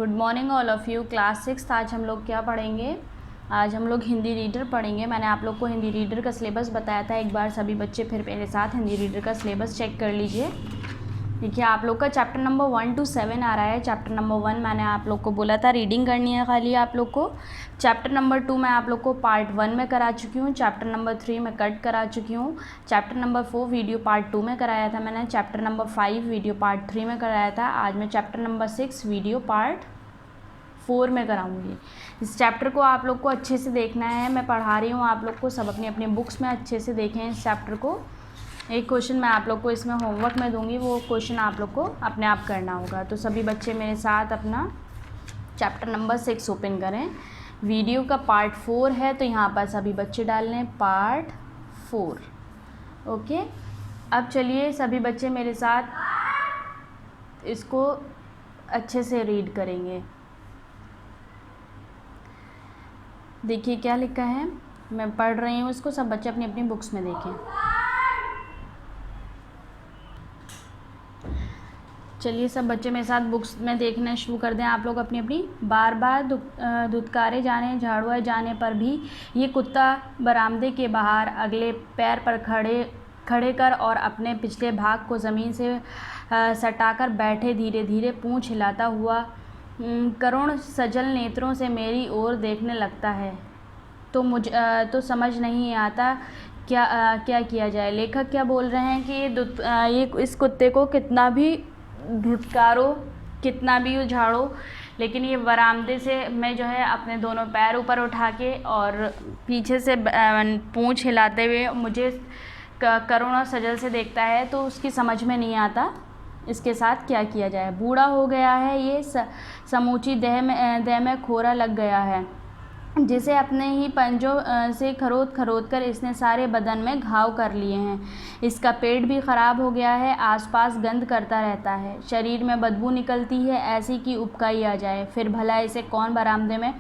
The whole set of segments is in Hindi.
Good morning all of you. Class 6 आज हम लोग क्या पढ़ेंगे? आज हम लोग हिंदी रीडर पढ़ेंगे। मैंने आप लोग को हिंदी रीडर का सिलेबस बताया था। एक बार सभी बच्चे फिर मेरे साथ हिंदी रीडर का सिलेबस चेक कर लीजिए। देखिए, आप लोग का चैप्टर नंबर 1 to 7 आ रहा है। चैप्टर नंबर 1 मैंने आप लोग को बोला था रीडिंग करनी है खाली आप लोग को। चैप्टर नंबर 2 मैं आप लोग को पार्ट 1 में करा चुकी हूँ। चैप्टर नंबर 3 मैं कट करा चुकी हूँ। चैप्टर नंबर 4 वीडियो पार्ट 2 में कराया था मैंने। चैप्टर नंबर 5 वीडियो पार्ट 3 में कराया था। आज मैं चैप्टर नंबर 6 वीडियो पार्ट 4 में कराऊंगी। इस चैप्टर को आप लोग को अच्छे से देखना है। मैं पढ़ा रही हूँ आप लोग को, सब अपनी अपनी बुक्स में अच्छे से देखें इस चैप्टर को। एक क्वेश्चन मैं आप लोग को इसमें होमवर्क में दूंगी, वो क्वेश्चन आप लोग को अपने आप करना होगा। तो सभी बच्चे मेरे साथ अपना चैप्टर नंबर 6 ओपन करें। वीडियो का पार्ट 4 है, तो यहाँ पर सभी बच्चे डाल लें पार्ट 4। ओके, अब चलिए सभी बच्चे मेरे साथ इसको अच्छे से रीड करेंगे। देखिए क्या लिखा है, मैं पढ़ रही हूँ इसको, सब बच्चे अपनी अपनी बुक्स में देखें। चलिए सब बच्चे मेरे साथ बुक्स में देखना शुरू कर दें। आप लोग अपनी अपनी। बार बार धुतकारे जाने झाड़ुए जाने पर भी ये कुत्ता बरामदे के बाहर अगले पैर पर खड़े कर और अपने पिछले भाग को ज़मीन से सटाकर बैठे धीरे धीरे पूँछ हिलाता हुआ करुण सजल नेत्रों से मेरी ओर देखने लगता है। तो समझ नहीं आता क्या किया जाए। लेखक क्या बोल रहे हैं कि ये इस कुत्ते को कितना भी धुतकारो, कितना भी झाड़ो, लेकिन ये बरामदे से मैं जो है अपने दोनों पैर ऊपर उठा के और पीछे से पूँछ हिलाते हुए मुझे करुण और सजल से देखता है। तो उसकी समझ में नहीं आता इसके साथ क्या किया जाए। बूढ़ा हो गया है ये, समूची देह में खोरा लग गया है, जिसे अपने ही पंजों से खरोद कर इसने सारे बदन में घाव कर लिए हैं। इसका पेट भी ख़राब हो गया है, आसपास गंध करता रहता है, शरीर में बदबू निकलती है ऐसी कि उबकाई आ जाए। फिर भला इसे कौन बरामदे में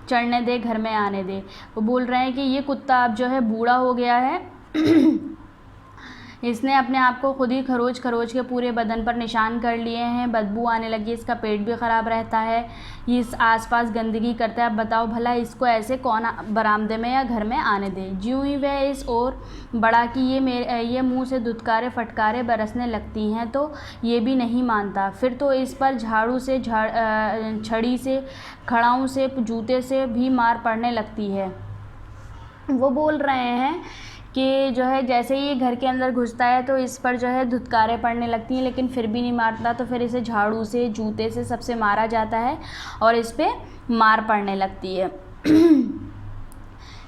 चढ़ने दे, घर में आने दे। वो बोल रहे हैं कि ये कुत्ता अब जो है बूढ़ा हो गया है इसने अपने आप को खुद ही खरोच के पूरे बदन पर निशान कर लिए हैं। बदबू आने लगी, इसका पेट भी ख़राब रहता है, ये इस आसपास गंदगी करता है। अब बताओ भला इसको ऐसे कौन बरामदे में या घर में आने दे। ज्यों ही वह इस ओर बढ़ा कि ये मुंह से धुतकारे फटकारे बरसने लगती हैं, तो ये भी नहीं मानता। फिर तो इस पर झाड़ू से, छड़ी से, खड़ाऊ से, जूते से भी मार पड़ने लगती है। वो बोल रहे हैं कि जो है जैसे ही ये घर के अंदर घुसता है तो इस पर जो है धुतकारें पड़ने लगती हैं, लेकिन फिर भी नहीं मारता। तो फिर इसे झाड़ू से, जूते से, सबसे मारा जाता है और इस पर मार पड़ने लगती है।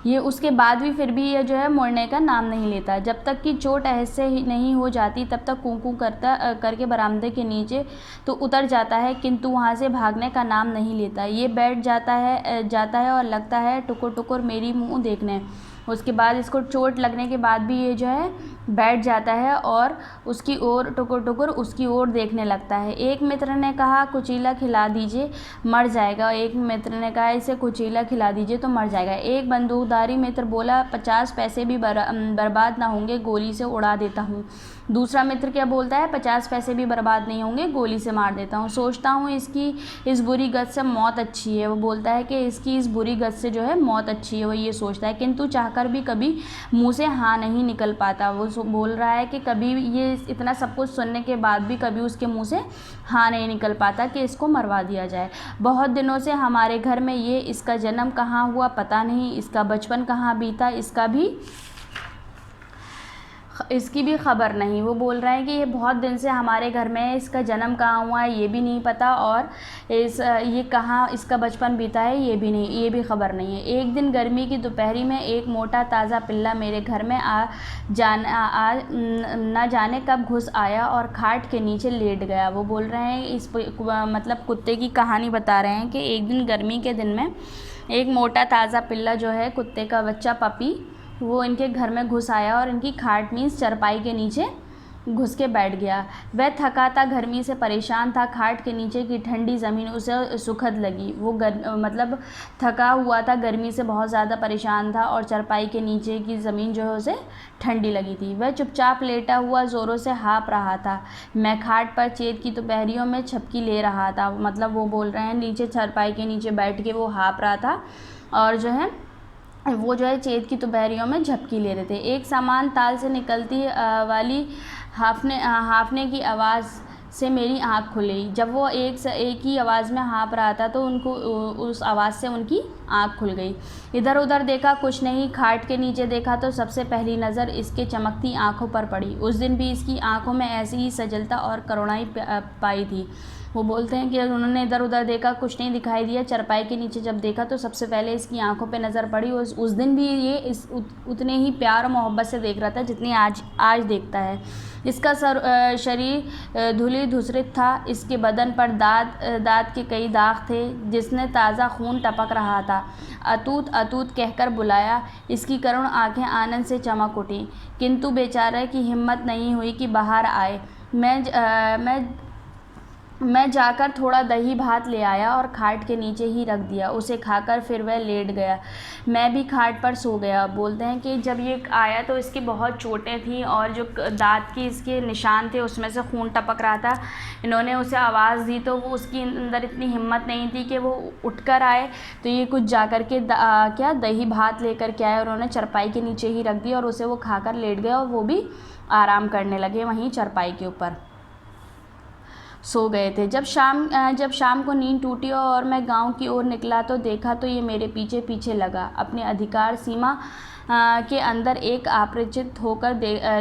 ये उसके बाद भी फिर भी ये जो है मुड़ने का नाम नहीं लेता। जब तक कि चोट ऐसे ही नहीं हो जाती तब तक कूं करके बरामदे के नीचे तो उतर जाता है, किंतु वहाँ से भागने का नाम नहीं लेता। ये बैठ जाता है और लगता है टुकुर टुकुर मेरी मुँह देखने। उसके बाद इसको चोट लगने के बाद भी ये जो है बैठ जाता है और उसकी ओर टुकुर उसकी ओर देखने लगता है। एक मित्र ने कहा कुचीला खिला दीजिए मर जाएगा। एक मित्र ने कहा इसे कुचीला खिला दीजिए तो मर जाएगा। एक बंदूकधारी मित्र बोला 50 पैसे भी बर्बाद ना होंगे, गोली से उड़ा देता हूँ। दूसरा मित्र क्या बोलता है 50 पैसे भी बर्बाद नहीं होंगे, गोली से मार देता हूँ। सोचता हूँ इसकी इस बुरी गत से मौत अच्छी है। वो बोलता है कि इसकी इस बुरी गत से जो है मौत अच्छी है, वो ये सोचता है, किंतु चाहकर भी कभी मुंह से हाँ नहीं निकल पाता। वो बोल रहा है कि कभी ये इतना सब कुछ सुनने के बाद भी कभी उसके मुंह से हाँ नहीं निकल पाता कि इसको मरवा दिया जाए। बहुत दिनों से हमारे घर में ये, इसका जन्म कहाँ हुआ पता नहीं, इसका बचपन कहाँ बीता इसकी भी खबर नहीं। वो बोल रहे हैं कि ये बहुत दिन से हमारे घर में है, इसका जन्म कहाँ हुआ है ये भी नहीं पता, और ये कहाँ इसका बचपन बीता है ये भी खबर नहीं है। एक दिन गर्मी की दोपहरी में एक मोटा ताज़ा पिल्ला मेरे घर में न जाने कब घुस आया और खाट के नीचे लेट गया। वो बोल रहे हैं मतलब कुत्ते की कहानी बता रहे हैं कि एक दिन गर्मी के दिन में एक मोटा ताज़ा पिल्ला जो है कुत्ते का बच्चा पपी, वो इनके घर में घुस आया और इनकी खाट मीन्स चरपाई के नीचे घुस के बैठ गया। वह थका था, गर्मी से परेशान था। खाट के नीचे की ठंडी ज़मीन उसे सुखद लगी। वो मतलब थका हुआ था, गर्मी से बहुत ज़्यादा परेशान था और चारपाई के नीचे की ज़मीन जो है उसे ठंडी लगी थी। वह चुपचाप लेटा हुआ ज़ोरों से हाँफ रहा था। मैं खाट पर चैत की दोपहरियों में झपकी ले रहा था। मतलब वो बोल रहे हैं नीचे चारपाई के नीचे बैठ के वो हाँफ रहा था और जो है चैत की दोपहरियों में झपकी ले रहे थे। एक समान ताल से निकलती वाली हाँफने की आवाज़ से मेरी आँख खुली। जब वो एक ही आवाज़ में हाँफ रहा था तो उनको उस आवाज़ से उनकी आँख खुल गई। इधर उधर देखा, कुछ नहीं। खाट के नीचे देखा तो सबसे पहली नज़र इसके चमकती आँखों पर पड़ी। उस दिन भी इसकी आँखों में ऐसी ही सजलता और करुणाई पाई थी। वो बोलते हैं कि उन्होंने इधर उधर देखा, कुछ नहीं दिखाई दिया। चारपाई के नीचे जब देखा तो सबसे पहले इसकी आंखों पे नज़र पड़ी। उस दिन भी ये उतने ही प्यार और मोहब्बत से देख रहा था जितनी आज देखता है। इसका शरीर धुली धूसरित था। इसके बदन पर दाँत के कई दाग थे जिसने ताज़ा खून टपक रहा था। अतूत अतूत कहकर बुलाया। इसकी करुण आंखें आनंद से चमक उठी, किंतु बेचारे की हिम्मत नहीं हुई कि बाहर आए। मैं जाकर थोड़ा दही भात ले आया और खाट के नीचे ही रख दिया। उसे खाकर फिर वह लेट गया। मैं भी खाट पर सो गया। बोलते हैं कि जब ये आया तो इसकी बहुत चोटें थीं और जो दाँत की इसके निशान थे उसमें से खून टपक रहा था। इन्होंने उसे आवाज़ दी तो वो उसकी अंदर इतनी हिम्मत नहीं थी कि वो उठकर आए। तो ये कुछ जाकर के दही भात लेकर के आए। उन्होंने चारपाई के नीचे ही रख दिया और उसे वो खाकर लेट गया और वो भी आराम करने लगे वहीं चारपाई के ऊपर सो गए थे। जब शाम को नींद टूटी और मैं गांव की ओर निकला तो देखा तो ये मेरे पीछे पीछे लगा। अपने अधिकार सीमा के अंदर एक अपरिचित होकर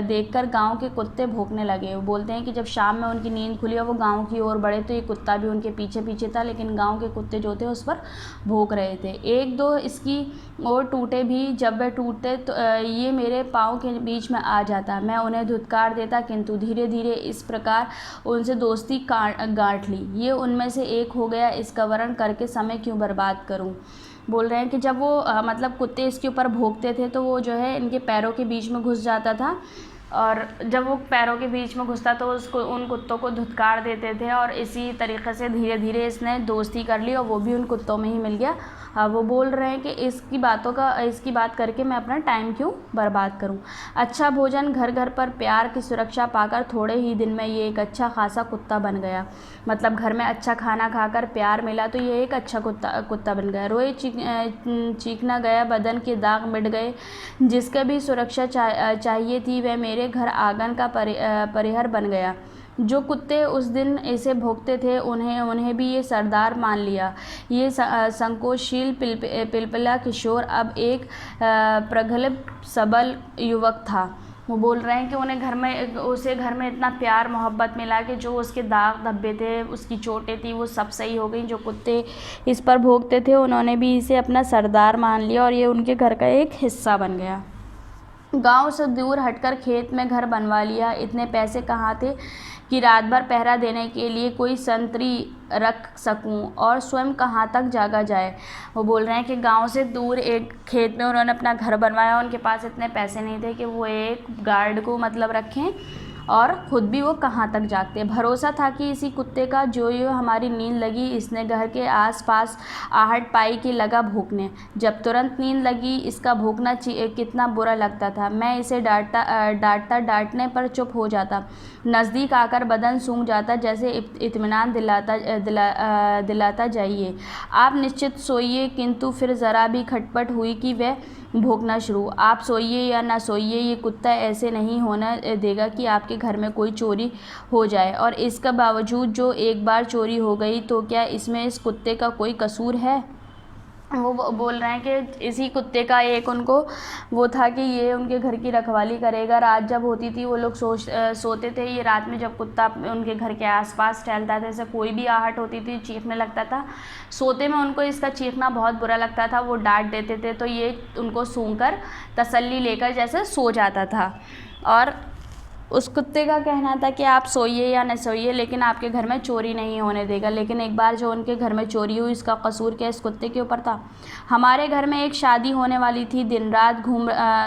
देखकर गांव के कुत्ते भौंकने लगे। वो बोलते हैं कि जब शाम में उनकी नींद खुली और वो गांव की ओर बढ़े तो ये कुत्ता भी उनके पीछे पीछे था, लेकिन गांव के कुत्ते जो थे उस पर भौंक रहे थे। एक दो इसकी और टूटे भी। जब वह टूटते तो ये मेरे पाँव के बीच में आ जाता। मैं उन्हें धुतकार देता, किंतु धीरे धीरे इस प्रकार उनसे दोस्ती गांठ ली। ये उनमें से एक हो गया। इसका वर्णन करके समय क्यों बर्बाद करूं। बोल रहे हैं कि जब वो मतलब कुत्ते इसके ऊपर भौंकते थे तो वो जो है इनके पैरों के बीच में घुस जाता था और जब वो पैरों के बीच में घुसता तो उन कुत्तों को धुतकार देते थे और इसी तरीक़े से धीरे धीरे इसने दोस्ती कर ली और वो भी उन कुत्तों में ही मिल गया। वो बोल रहे हैं कि इसकी बात करके मैं अपना टाइम क्यों बर्बाद करूं। अच्छा भोजन, घर घर पर प्यार की सुरक्षा पाकर थोड़े ही दिन में ये एक अच्छा खासा कुत्ता बन गया। मतलब घर में अच्छा खाना खाकर प्यार मिला तो ये एक अच्छा कुत्ता बन गया। रोए चीखना गया, बदन के दाग मिट गए। जिसके भी सुरक्षा चाहिए थी वह मेरे घर आंगन का परिहर बन गया। जो कुत्ते उस दिन ऐसे भौंकते थे उन्हें भी ये सरदार मान लिया। ये संकोचशील पिलपिला किशोर अब एक प्रगल्भ सबल युवक था। वो बोल रहे हैं कि उसे घर में इतना प्यार मोहब्बत मिला कि जो उसके दाग धब्बे थे, उसकी चोटें थी, वो सब सही हो गई। जो कुत्ते इस पर भौंकते थे उन्होंने भी इसे अपना सरदार मान लिया और ये उनके घर का एक हिस्सा बन गया। गांव से दूर हटकर खेत में घर बनवा लिया। इतने पैसे कहाँ थे कि रात भर पहरा देने के लिए कोई संतरी रख सकूं और स्वयं कहाँ तक जागा जाए। वो बोल रहे हैं कि गांव से दूर एक खेत में उन्होंने अपना घर बनवाया। उनके पास इतने पैसे नहीं थे कि वो एक गार्ड को मतलब रखें और ख़ुद भी वो कहाँ तक जागते। भरोसा था कि इसी कुत्ते का जो हमारी नींद लगी। इसने घर के आसपास आहट पाई कि लगा भौंकने। जब तुरंत नींद लगी इसका भौंकना कितना बुरा लगता था। मैं इसे डांटने पर चुप हो जाता। नज़दीक आकर बदन सूंघ जाता, जैसे इत्मीनान दिलाता जाइए, आप निश्चित सोइए। किंतु फिर ज़रा भी खटपट हुई कि वह भौंकना शुरू। आप सोइए या ना सोइए, ये कुत्ता ऐसे नहीं होने देगा कि आपके घर में कोई चोरी हो जाए। और इसका बावजूद जो एक बार चोरी हो गई तो क्या इसमें इस कुत्ते का कोई कसूर है। वो बोल रहे हैं कि इसी कुत्ते का एक उनको वो था कि ये उनके घर की रखवाली करेगा। रात जब होती थी वो लोग सोते थे। ये रात में जब कुत्ता उनके घर के आसपास टहलता था, जैसे कोई भी आहट होती थी चीखने लगता था। सोते में उनको इसका चीखना बहुत बुरा लगता था। वो डांट देते थे तो ये उनको सूंघकर तसल्ली लेकर जैसे सो जाता था। और उस कुत्ते का कहना था कि आप सोइए या न सोइए, लेकिन आपके घर में चोरी नहीं होने देगा। लेकिन एक बार जो उनके घर में चोरी हुई, इसका कसूर क्या इस कुत्ते के ऊपर था। हमारे घर में एक शादी होने वाली थी। दिन रात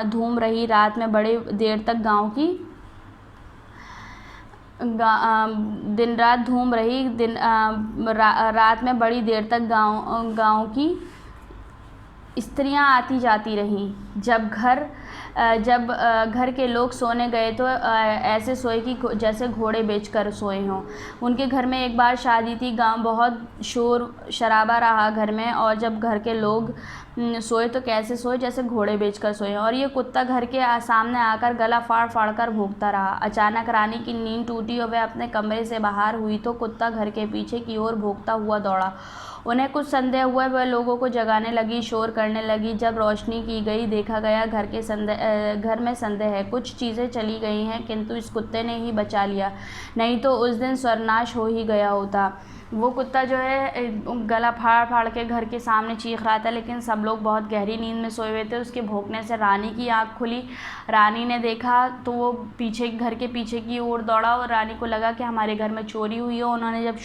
धूम रही। रात में बड़े देर तक दिन रात घूम रही, रात में बड़ी देर तक गाँव की स्त्रियां आती जाती रहीं। जब घर के लोग सोने गए तो ऐसे सोए कि जैसे घोड़े बेचकर सोए हों। उनके घर में एक बार शादी थी। गांव बहुत शोर शराबा रहा घर में, और जब घर के लोग सोए तो कैसे सोए, जैसे घोड़े बेचकर सोए। और ये कुत्ता घर के सामने आकर गला फाड़ फाड़ कर भौंकता रहा। अचानक रानी की नींद टूटी और वह अपने कमरे से बाहर हुई तो कुत्ता घर के पीछे की ओर भौंकता हुआ दौड़ा। उन्हें कुछ संदेह हुआ, वह लोगों को जगाने लगी, शोर करने लगी। जब रोशनी की गई, देखा गया घर में संदेह है, कुछ चीज़ें चली गई हैं, किंतु इस कुत्ते ने ही बचा लिया, नहीं तो उस दिन सर्वनाश हो ही गया होता। वो कुत्ता जो है गला फाड़ फाड़ के घर के सामने चीख रहा था, लेकिन सब लोग बहुत गहरी नींद में सोए हुए थे। उसके भौंकने से रानी की आँख खुली। रानी ने देखा तो वो घर के पीछे की ओर दौड़ा, और रानी को लगा कि हमारे घर में चोरी हुई हो। उन्होंने जब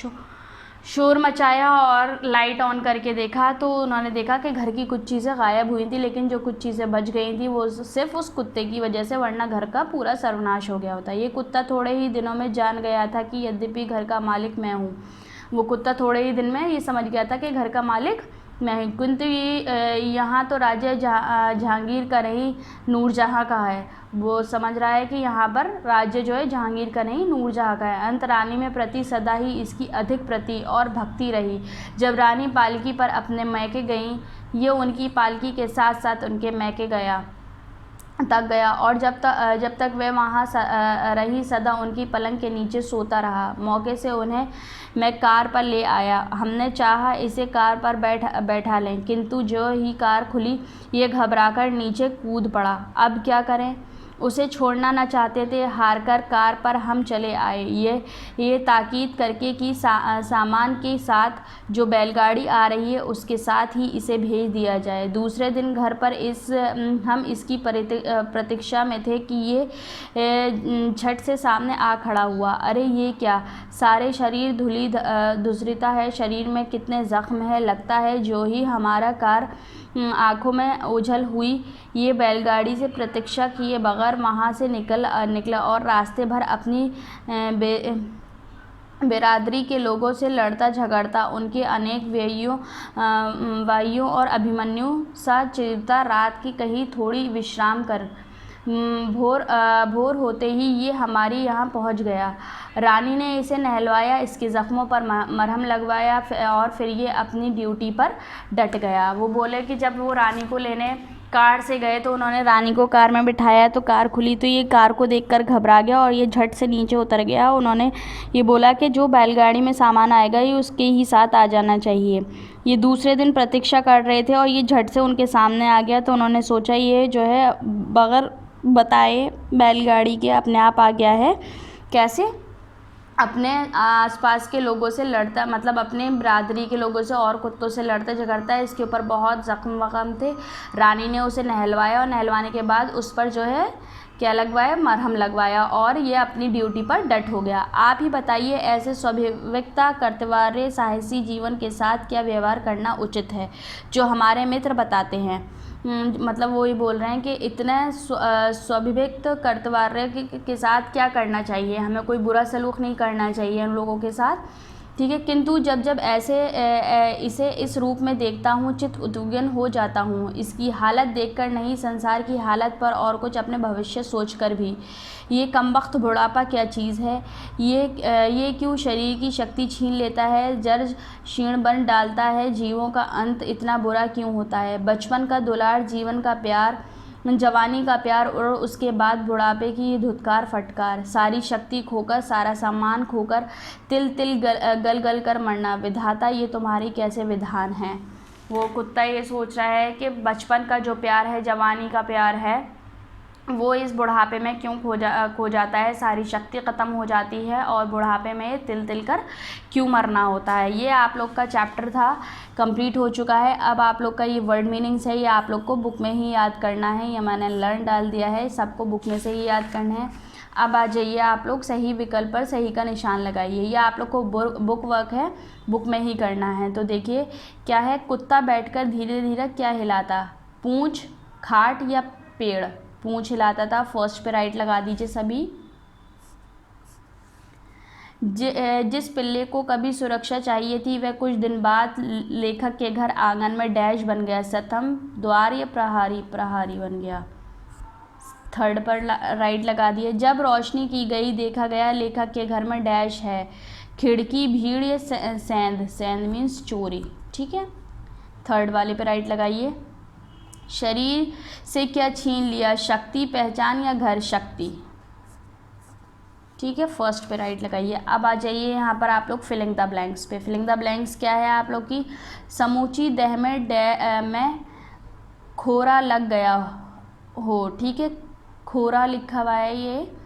शोर मचाया और लाइट ऑन करके देखा तो उन्होंने देखा कि घर की कुछ चीज़ें गायब हुई थी, लेकिन जो कुछ चीज़ें बच गई थी वो सिर्फ उस कुत्ते की वजह से, वरना घर का पूरा सर्वनाश हो गया होता। ये कुत्ता थोड़े ही दिनों में जान गया था कि यद्यपि घर का मालिक मैं हूँ। वो कुत्ता थोड़े ही दिन में ये समझ गया था कि घर का मालिक मैं ही, किंतु यहाँ तो राज्य जहांगीर का नहीं, नूरजहाँ का है। वो समझ रहा है कि यहाँ पर राज्य जो है जहांगीर का नहीं, नूरजहाँ का है। अंत रानी में प्रति सदा ही इसकी अधिक प्रति और भक्ति रही। जब रानी पालकी पर अपने मैके गई, ये उनकी पालकी के साथ साथ उनके मैके तक गया, और जब तक वह वहाँ रही, सदा उनकी पलंग के नीचे सोता रहा। मौके से उन्हें मैं कार पर ले आया। हमने चाहा इसे कार पर बैठा लें, किंतु जो ही कार खुली ये घबराकर नीचे कूद पड़ा। अब क्या करें? उसे छोड़ना न चाहते थे। हारकर कार पर हम चले आए, ये ताकीद करके कि सामान के साथ जो बैलगाड़ी आ रही है उसके साथ ही इसे भेज दिया जाए। दूसरे दिन घर पर हम इसकी प्रतीक्षा में थे कि ये झट से सामने आ खड़ा हुआ। अरे ये क्या! सारे शरीर धूसरिता है, शरीर में कितने जख्म है। लगता है जो ही हमारा कार आँखों में ओझल हुई, ये बैलगाड़ी से प्रतीक्षा किए बगैर वहाँ से निकला और रास्ते भर अपनी बिरादरी के लोगों से लड़ता झगड़ता, उनके अनेक वाइयों और अभिमन्यु सा चिरता रात की कहीं थोड़ी विश्राम कर भोर होते ही ये हमारी यहाँ पहुँच गया। रानी ने इसे नहलवाया, इसके ज़ख्मों पर मरहम लगवाया और फिर ये अपनी ड्यूटी पर डट गया। वो बोले कि जब वो रानी को लेने कार से गए तो उन्होंने रानी को कार में बिठाया, तो कार खुली तो ये कार को देखकर घबरा गया और ये झट से नीचे उतर गया। उन्होंने ये बोला कि जो बैलगाड़ी में सामान आएगा ये उसके ही साथ आ जाना चाहिए। ये दूसरे दिन प्रतीक्षा कर रहे थे और ये झट से उनके सामने आ गया, तो उन्होंने सोचा ये जो है बगैर बताए बैलगाड़ी के अपने आप आ गया है। कैसे? अपने आसपास के लोगों से लड़ता, मतलब अपने बिरादरी के लोगों से और कुत्तों से लड़ता झगड़ता है। इसके ऊपर बहुत ज़ख्म वख़म थे। रानी ने उसे नहलवाया और नहलवाने के बाद उस पर जो है क्या लगवाया? मरहम लगवाया, और ये अपनी ड्यूटी पर डट हो गया। आप ही बताइए, ऐसे स्वाभाविकता कर्तव्य साहसी जीवन के साथ क्या व्यवहार करना उचित है, जो हमारे मित्र बताते हैं। मतलब वो ये बोल रहे हैं कि इतने स्वाभाविक कर्तव्य के साथ क्या करना चाहिए, हमें कोई बुरा सलूक नहीं करना चाहिए उन लोगों के साथ, ठीक है। किंतु जब ऐसे इसे इस रूप में देखता हूँ, चित्त उद्विग्न हो जाता हूँ। इसकी हालत देखकर नहीं, संसार की हालत पर और कुछ अपने भविष्य सोचकर भी। ये कमबख्त बुढ़ापा क्या चीज़ है? ये क्यों शरीर की शक्ति छीन लेता है, जड़ क्षीण बन डालता है, जीवों का अंत इतना बुरा क्यों होता है? बचपन का दुलार, जीवन का प्यार, जवानी का प्यार और उसके बाद बुढ़ापे की धुतकार फटकार, सारी शक्ति खोकर, सारा सामान खोकर, तिल तिल गल गल कर मरना। विधाता, ये तुम्हारी कैसे विधान है? वो कुत्ता ये सोच रहा है कि बचपन का जो प्यार है, जवानी का प्यार है, वो इस बुढ़ापे में क्यों खो जाता है, सारी शक्ति ख़त्म हो जाती है और बुढ़ापे में तिल तिल कर क्यों मरना होता है। ये आप लोग का चैप्टर था, कंप्लीट हो चुका है। अब आप लोग का ये वर्ड मीनिंग्स है, ये आप लोग को बुक में ही याद करना है। ये मैंने लर्न डाल दिया है, सबको बुक में से ही याद करना है। अब आ जाइए, आप लोग सही विकल्प पर सही का निशान लगाइए। ये आप लोग को बुक वर्क है, बुक में ही करना है। तो देखिए क्या है, कुत्ता बैठकर धीरे धीरे क्या हिलाता? पूँछ, खाट या पेड़? पूँछ हिलाता था। फर्स्ट पे राइट लगा दीजिए सभी। जिस पिल्ले को कभी सुरक्षा चाहिए थी वह कुछ दिन बाद लेखक के घर आंगन में डैश बन गया। सतम द्वार या प्रहारी? प्रहारी बन गया। थर्ड पर राइट लगा दिए। जब रोशनी की गई देखा गया लेखक के घर में डैश है। खिड़की, भीड़ या सेंध? सेंध मीन्स चोरी। ठीक है, थर्ड वाले पे राइट लगाइए। शरीर से क्या छीन लिया? शक्ति, पहचान या घर? शक्ति। ठीक है, फर्स्ट पे राइट लगाइए। अब आ जाइए यहाँ पर आप लोग फिलिंग द ब्लैंक्स पे। फिलिंग द ब्लैंक्स क्या है आप लोग की? समूची देह में खोरा लग गया हो। ठीक है, खोरा लिखा हुआ है ये।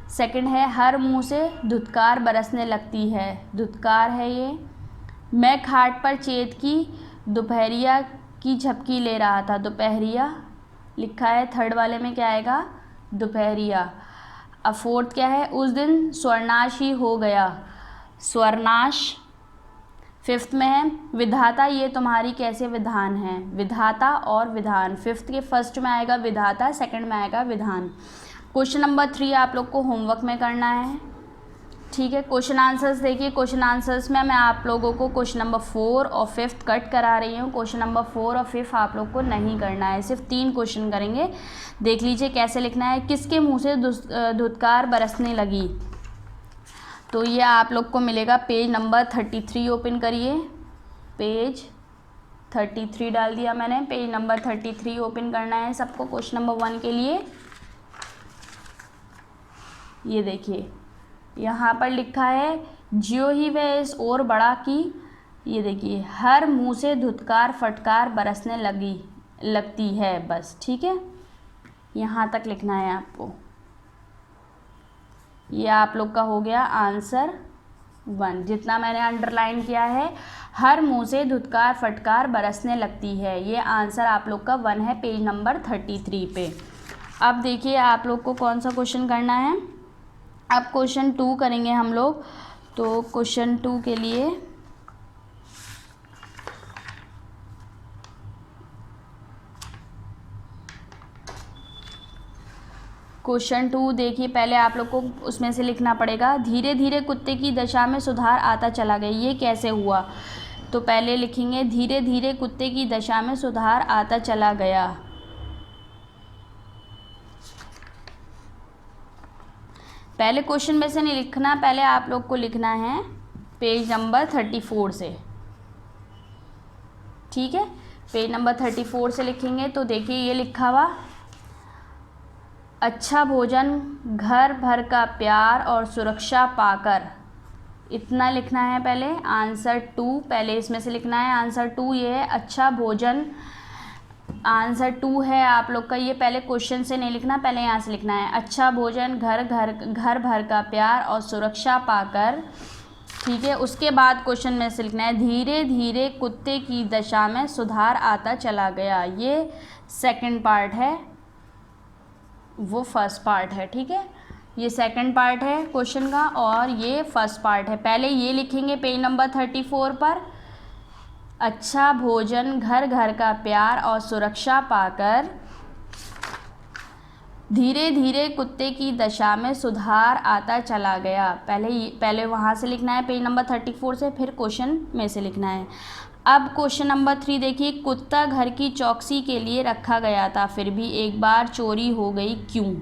सेकंड है हर मुंह से धुतकार बरसने लगती है। धुतकार है ये। मैं खाट पर चेत की दोपहरिया की झपकी ले रहा था। दोपहरिया लिखा है। थर्ड वाले में क्या आएगा? दोपहरिया। अब फोर्थ क्या है? उस दिन स्वर्णाश ही हो गया। स्वर्णाश। फिफ्थ में है विधाता ये तुम्हारी कैसे विधान है। विधाता और विधान। फिफ्थ के फर्स्ट में आएगा विधाता, सेकंड में आएगा विधान। क्वेश्चन नंबर 3 आप लोग को होमवर्क में करना है। ठीक है, क्वेश्चन आंसर्स देखिए। क्वेश्चन आंसर्स में मैं आप लोगों को क्वेश्चन नंबर 4 और 5 कट करा रही हूँ। क्वेश्चन नंबर 4 और 5 आप लोग को नहीं करना है, सिर्फ 3 क्वेश्चन करेंगे। देख लीजिए कैसे लिखना है। किसके मुंह से धुतकार बरसने लगी? तो ये आप लोग को मिलेगा पेज नंबर 33 ओपन करिए। पेज 33 डाल दिया मैंने। पेज नंबर 33 ओपन करना है सबको क्वेश्चन नंबर 1 के लिए। ये देखिए यहाँ पर लिखा है ज्यों ही वह इस ओर बढ़ा की, ये देखिए हर मुंह से धुतकार फटकार बरसने लगती है। बस ठीक है, यहाँ तक लिखना है आपको। ये आप लोग का हो गया आंसर 1। जितना मैंने अंडरलाइन किया है, हर मुंह से धुतकार फटकार बरसने लगती है, ये आंसर आप लोग का 1 है पेज नंबर 33 पे। अब देखिए आप लोग को कौन सा क्वेश्चन करना है। अब क्वेश्चन 2 करेंगे हम लोग। तो क्वेश्चन 2 के लिए क्वेश्चन 2 देखिए, पहले आप लोग को उसमें से लिखना पड़ेगा। धीरे धीरे कुत्ते की दशा में सुधार आता चला गया, ये कैसे हुआ? तो पहले लिखेंगे धीरे धीरे कुत्ते की दशा में सुधार आता चला गया। पहले क्वेश्चन में से नहीं लिखना, पहले आप लोग को लिखना है पेज नंबर 34 से। ठीक है, पेज नंबर 34 से लिखेंगे। तो देखिए ये लिखा हुआ अच्छा भोजन, घर भर का प्यार और सुरक्षा पाकर, इतना लिखना है पहले। आंसर 2 पहले इसमें से लिखना है। आंसर 2 ये है अच्छा भोजन। आंसर 2 है आप लोग का ये। पहले क्वेश्चन से नहीं लिखना, पहले यहाँ से लिखना है अच्छा भोजन, घर भर का प्यार और सुरक्षा पाकर। ठीक है, उसके बाद क्वेश्चन में से लिखना है धीरे धीरे कुत्ते की दशा में सुधार आता चला गया, ये सेकंड पार्ट है, वो फर्स्ट पार्ट है। ठीक है, ये सेकंड पार्ट है क्वेश्चन का और ये फर्स्ट पार्ट है। पहले ये लिखेंगे पेज नंबर 34 पर, अच्छा भोजन, घर का प्यार और सुरक्षा पाकर धीरे धीरे कुत्ते की दशा में सुधार आता चला गया। पहले वहाँ से लिखना है पेज नंबर 34 से, फिर क्वेश्चन में से लिखना है। अब क्वेश्चन नंबर 3 देखिए, कुत्ता घर की चौकसी के लिए रखा गया था, फिर भी एक बार चोरी हो गई, क्यों?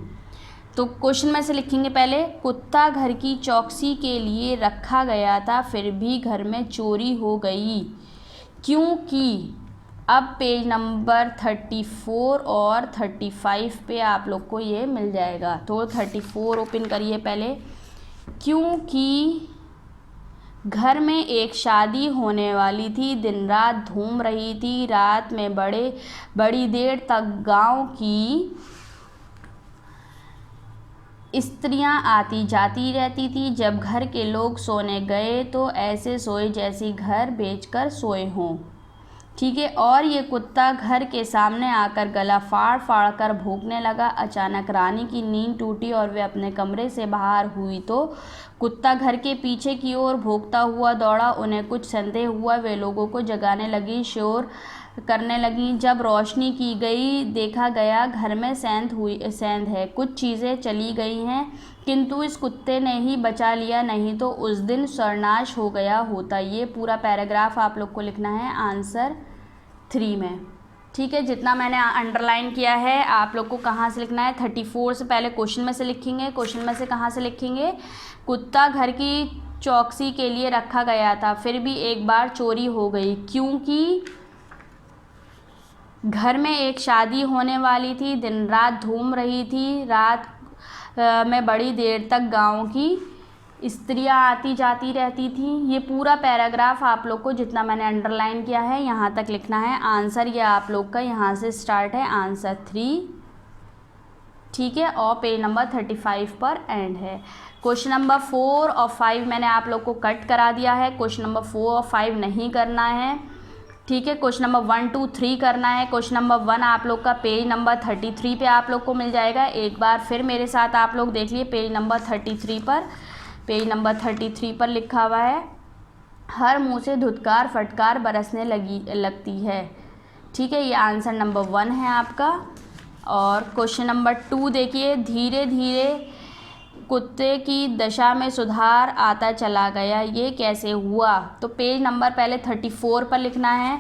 तो क्वेश्चन में से लिखेंगे पहले कुत्ता घर की चौकसी के लिए रखा गया था, फिर भी घर में चोरी हो गई, क्योंकि अब पेज नंबर 34 और 35 पे आप लोग को ये मिल जाएगा। तो 34 ओपन करिए पहले। क्योंकि घर में एक शादी होने वाली थी, दिन रात धूम रही थी, रात में बड़ी देर तक गांव की स्त्रियां आती जाती रहती थी। जब घर के लोग सोने गए तो ऐसे सोए जैसे घर बेचकर सोए हों। ठीक है, और ये कुत्ता घर के सामने आकर गला फाड़ फाड़ कर भौंकने लगा। अचानक रानी की नींद टूटी और वे अपने कमरे से बाहर हुई तो कुत्ता घर के पीछे की ओर भौंकता हुआ दौड़ा। उन्हें कुछ संदेह हुआ, वे लोगों को जगाने लगी। शोर करने लगी। जब रोशनी की गई देखा गया घर में सेंध है। कुछ चीज़ें चली गई हैं किंतु इस कुत्ते ने ही बचा लिया, नहीं तो उस दिन सर्वनाश हो गया होता। ये पूरा पैराग्राफ आप लोग को लिखना है आंसर 3 में। ठीक है, जितना मैंने अंडरलाइन किया है आप लोग को कहाँ से लिखना है, 34 से पहले क्वेश्चन में से लिखेंगे। क्वेश्चन में से कहाँ से लिखेंगे, कुत्ता घर की चौकसी के लिए रखा गया था, फिर भी एक बार चोरी हो गई क्योंकि घर में एक शादी होने वाली थी। दिन रात धूम रही थी। रात में बड़ी देर तक गांव की स्त्रियां आती जाती रहती थीं। ये पूरा पैराग्राफ आप लोग को जितना मैंने अंडरलाइन किया है यहाँ तक लिखना है। आंसर ये आप लोग का यहाँ से स्टार्ट है, आंसर 3। ठीक है, और पेज नंबर 35 पर एंड है। क्वेश्चन नंबर 4 और 5 मैंने आप लोग को कट करा दिया है। क्वेश्चन नंबर 4 और 5 नहीं करना है। ठीक है, क्वेश्चन नंबर 1, 2, 3 करना है। क्वेश्चन नंबर 1 आप लोग का पेज नंबर 33 पे आप लोग को मिल जाएगा। एक बार फिर मेरे साथ आप लोग देख लिए पेज नंबर 33 पर। पेज नंबर 33 पर लिखा हुआ है, हर मुंह से धुतकार फटकार बरसने लगती है। ठीक है, ये आंसर नंबर 1 है आपका। और क्वेश्चन नंबर 2 देखिए, धीरे धीरे कुत्ते की दशा में सुधार आता चला गया, ये कैसे हुआ। तो पेज नंबर पहले 34 पर लिखना है।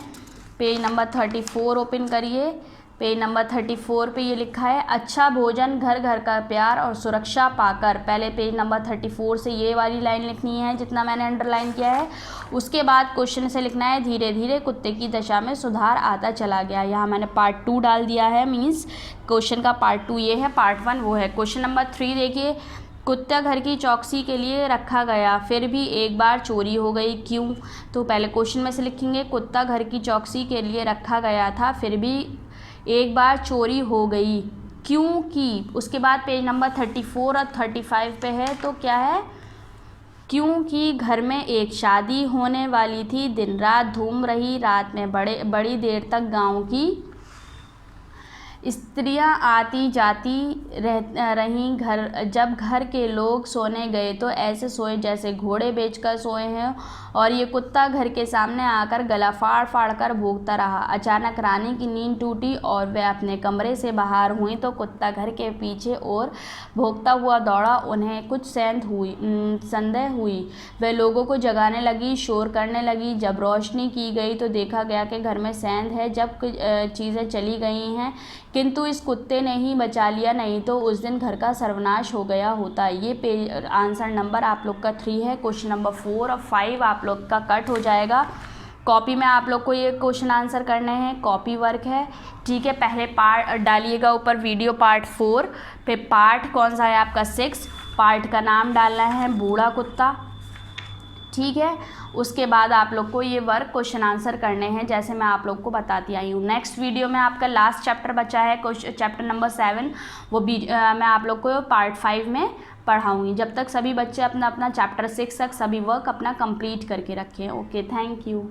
पेज नंबर 34 ओपन करिए। पेज नंबर 34 पे ये लिखा है, अच्छा भोजन घर घर का प्यार और सुरक्षा पाकर। पहले पेज नंबर 34 से ये वाली लाइन लिखनी है जितना मैंने अंडरलाइन किया है। उसके बाद क्वेश्चन से लिखना है, धीरे धीरे कुत्ते की दशा में सुधार आता चला गया। यहाँ मैंने पार्ट 2 डाल दिया है, मीन्स क्वेश्चन का पार्ट 2 ये है, पार्ट 1 वो है। क्वेश्चन नंबर 3 देखिए, कुत्ता घर की चौकसी के लिए रखा गया, फिर भी एक बार चोरी हो गई, क्यों। तो पहले क्वेश्चन में से लिखेंगे, कुत्ता घर की चौकसी के लिए रखा गया था, फिर भी एक बार चोरी हो गई क्योंकि। उसके बाद पेज नंबर 34 और 35 पे है, तो क्या है, क्योंकि घर में एक शादी होने वाली थी। दिन रात धूम रही, रात में बड़ी देर तक गांव की स्त्रियां आती जाती रहीं। जब घर के लोग सोने गए तो ऐसे सोए जैसे घोड़े बेचकर सोए हैं, और ये कुत्ता घर के सामने आकर गला फाड़ फाड़ कर भौंकता रहा। अचानक रानी की नींद टूटी और वह अपने कमरे से बाहर हुई तो कुत्ता घर के पीछे और भौंकता हुआ दौड़ा। उन्हें कुछ संदेह हुई। वह लोगों को जगाने लगी, शोर करने लगी। जब रोशनी की गई तो देखा गया कि घर में सेंध है। जब चीज़ें चली गई हैं किंतु इस कुत्ते ने ही बचा लिया, नहीं तो उस दिन घर का सर्वनाश हो गया होता। ये पेज आंसर नंबर आप लोग का 3 है। क्वेश्चन नंबर 4 और 5 आप लोग का कट हो जाएगा। कॉपी में आप लोग को ये क्वेश्चन आंसर करने हैं, कॉपी वर्क है। ठीक है, पहले पार्ट डालिएगा ऊपर वीडियो पार्ट 4 पे, पार्ट कौन सा है आपका 6। पार्ट का नाम डालना है बूढ़ा कुत्ता। ठीक है, उसके बाद आप लोग को ये वर्क क्वेश्चन आंसर करने हैं जैसे मैं आप लोग को बताती आई हूँ। नेक्स्ट वीडियो में आपका लास्ट चैप्टर बचा है, चैप्टर नंबर 7, वो भी मैं आप लोग को पार्ट 5 में पढ़ाऊँगी। जब तक सभी बच्चे अपना अपना चैप्टर 6 तक सभी वर्क अपना कंप्लीट करके रखें। Okay, thank you.